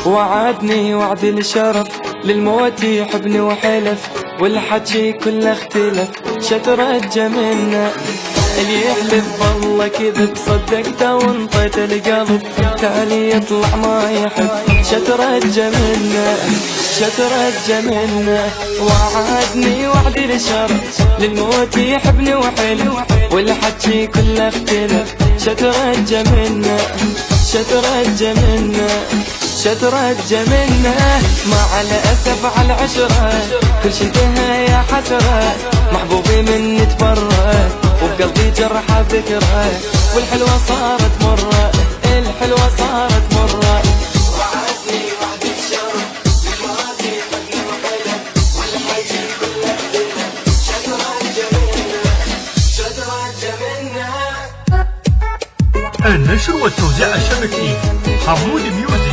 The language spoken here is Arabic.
وعدني وعد الشرف للموت يحبني وحلف، والحكي كله اختلف شترجى منه. اللي يحلف والله كذب صدقته وانطيت القلب، تالي يطلع ما يحب شترجى منه شترجى منه. وعدني وعد الشرف للموت يحبني وحلف، والحكي كله اختلف شترجى منه شترجى منه شترجى منه. مع الأسف على العشرة كل شي انتهى يا حسرة، محبوبي مني تبرى وبقلبي جرح ذكرى، والحلوة صارت مرة الحلوة صارت مرة. وعدني وعد الشرف للموت يحبني وحلف، والحكي كله اختلف شترجى منه شترجى منه. النشر والتوزيع الشبكي حمود ميوزك.